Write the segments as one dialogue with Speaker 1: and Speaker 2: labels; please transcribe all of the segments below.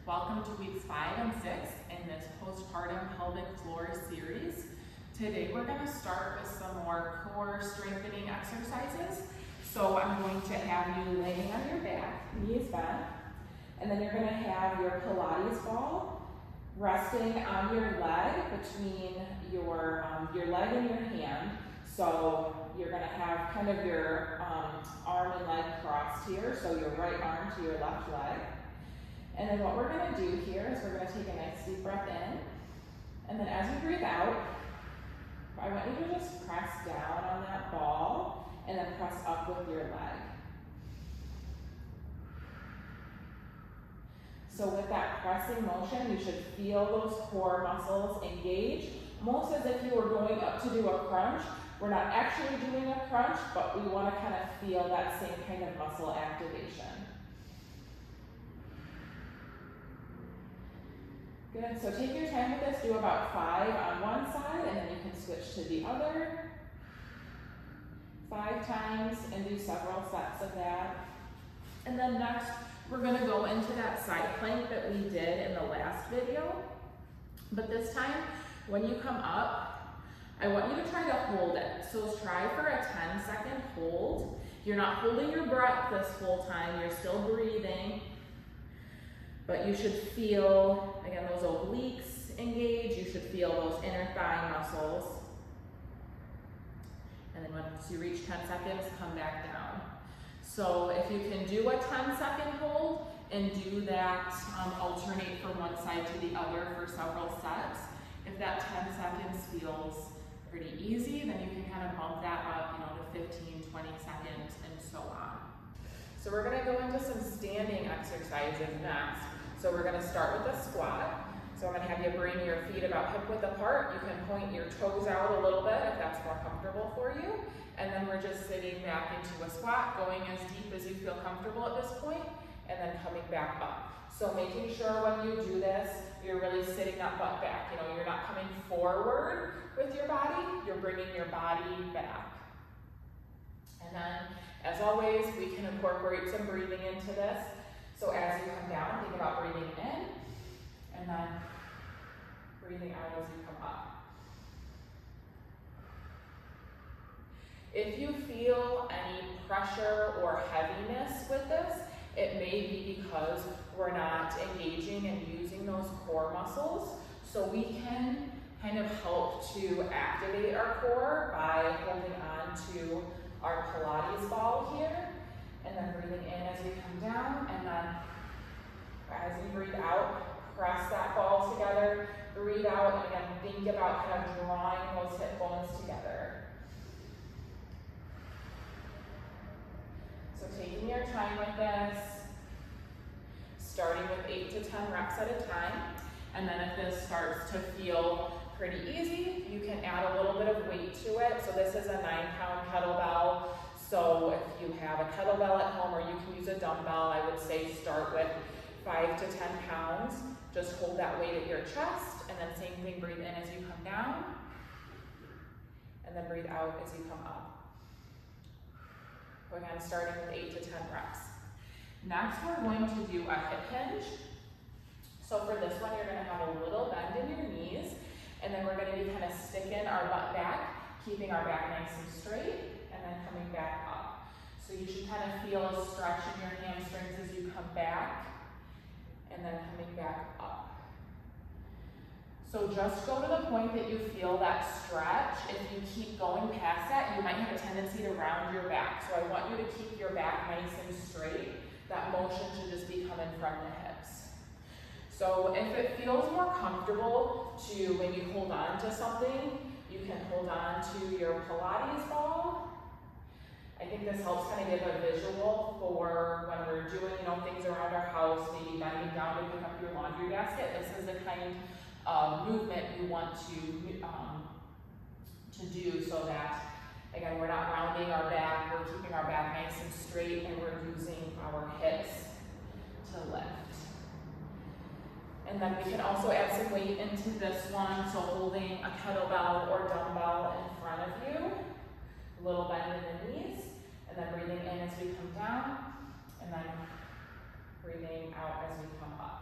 Speaker 1: Welcome to weeks 5 and 6 in this postpartum pelvic floor series. Today we're going to start with some more core strengthening exercises. So I'm going to have you laying on your back, knees bent, and then you're going to have your Pilates ball resting on your leg between your leg and your hand. So you're going to have kind of your arm and leg crossed here, so your right arm to your left leg. And then what we're going to do here is we're going to take a nice deep breath in, and then as you breathe out, I want you to just press down on that ball and then press up with your leg. So with that pressing motion, you should feel those core muscles engage, almost as if you were going up to do a crunch. We're not actually doing a crunch, but we want to kind of feel that same kind of muscle activation. Good, so take your time with this, do about 5 on one side, and then you can switch to the other. 5 times, and do several sets of that. And then next, we're gonna go into that side plank that we did in the last video. But this time, when you come up, I want you to try to hold it. So try for a 10-second hold. You're not holding your breath this whole time, you're still breathing. But you should feel, again, those obliques engage. You should feel those inner thigh muscles. And then once you reach 10 seconds, come back down. So if you can do a 10-second hold and do that, alternate from one side to the other for several sets. If that 10 seconds feels pretty easy, then you can kind of bump that up, to 15, 20 seconds, and so on. So we're gonna go into some standing exercises next. So we're gonna start with a squat. So I'm gonna have you bring your feet about hip width apart. You can point your toes out a little bit if that's more comfortable for you. And then we're just sitting back into a squat, going as deep as you feel comfortable at this point, and then coming back up. So making sure when you do this, you're really sitting that butt back. You're not coming forward with your body, you're bringing your body back. And then, as always, we can incorporate some breathing into this. So as you come down, think about breathing in, and then breathing out as you come up. If you feel any pressure or heaviness with this, it may be because we're not engaging and using those core muscles. So we can kind of help to activate our core by holding on to our Pilates ball here, and then breathing in as we come down, and then as you breathe out, press that ball together, breathe out, and again, think about kind of drawing those hip bones together. So taking your time with this, starting with 8 to 10 reps at a time, and then if this starts to feel pretty easy, you can add a little bit of weight to it. So this is a 9-pound kettlebell. So if you have a kettlebell at home or you can use a dumbbell, I would say start with 5 to 10 pounds. Just hold that weight at your chest, and then same thing, breathe in as you come down, and then breathe out as you come up. Again, starting with 8 to 10 reps. Next, we're going to do a hip hinge. So for this one, you're going to have a little bend in your knees, and then we're going to be kind of sticking our butt back, keeping our back nice and straight, and then coming back up. So you should kind of feel a stretch in your hamstrings as you come back, and then coming back up. So just go to the point that you feel that stretch. If you keep going past that, you might have a tendency to round your back. So I want you to keep your back nice and straight. That motion should just be coming from the hips. So if it feels more comfortable when you hold on to something, you can hold on to your Pilates ball. I think this helps kind of give a visual for when we're doing, things around our house, maybe bending down to pick up your laundry basket. This is the kind of movement you want to do so that, again, we're not rounding our back, we're keeping our back nice and straight, and we're using our hips to lift. And then we can also add some weight into this one, so holding a kettlebell or dumbbell in front of you, a little bend in the knees, and then breathing in as we come down, and then breathing out as we come up.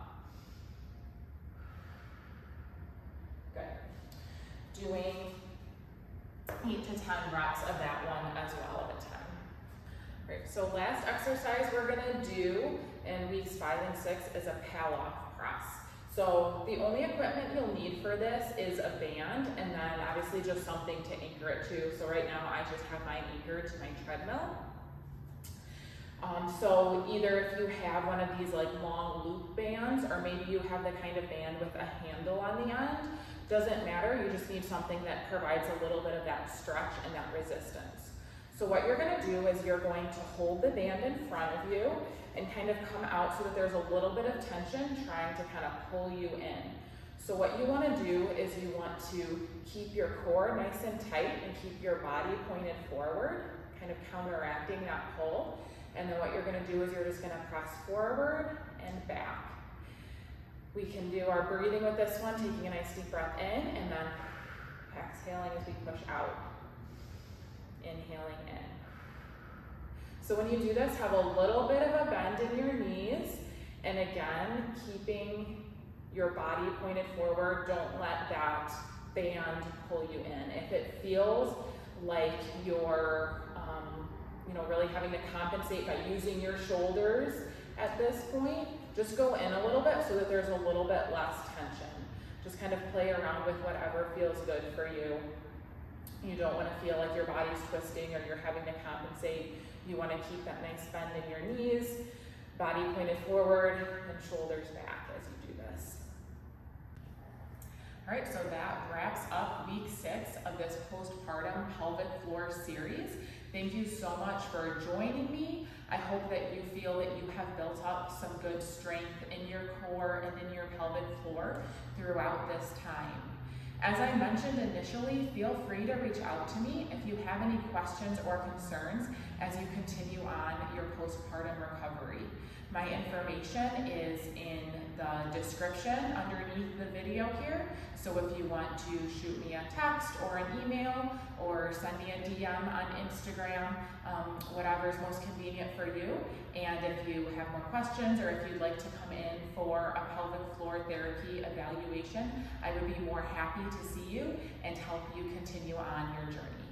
Speaker 1: 10 reps of that one as well at a time. All right, so last exercise we're gonna do in weeks 5 and 6 is a Pallof press. So the only equipment you'll need for this is a band and then obviously just something to anchor it to. So right now I just have mine anchored to my treadmill. So either if you have one of these like long loop bands, or maybe you have the kind of band with a handle on the end, doesn't matter, you just need something that provides a little bit of that stretch and that resistance. So what you're gonna do is you're going to hold the band in front of you and kind of come out so that there's a little bit of tension trying to kind of pull you in. So what you wanna do is you want to keep your core nice and tight and keep your body pointed forward, kind of counteracting that pull. And then what you're gonna do is you're just gonna press forward and back. We can do our breathing with this one, taking a nice deep breath in and then exhaling as we push out. Inhaling in. So when you do this, have a little bit of a bend in your knees. And again, keeping your body pointed forward, don't let that band pull you in. If it feels like you're really having to compensate by using your shoulders at this point, just go in a little bit so that there's a little bit less tension. Just kind of play around with whatever feels good for you. You don't want to feel like your body's twisting or you're having to compensate. You want to keep that nice bend in your knees, body pointed forward, and shoulders back as you do this. All right, so that wraps up week 6 of this postpartum pelvic floor series. Thank you so much for joining me. I hope that you feel that you have built up some good strength in your core and in your pelvic floor throughout this time. As I mentioned initially, feel free to reach out to me if you have any questions or concerns as you continue on your postpartum recovery. My information is in the description underneath the video here. So if you want to shoot me a text or an email or send me a DM on Instagram, whatever is most convenient for you. And if you have more questions or if you'd like to come in for a pelvic floor therapy evaluation, I would be more happy to see you and help you continue on your journey.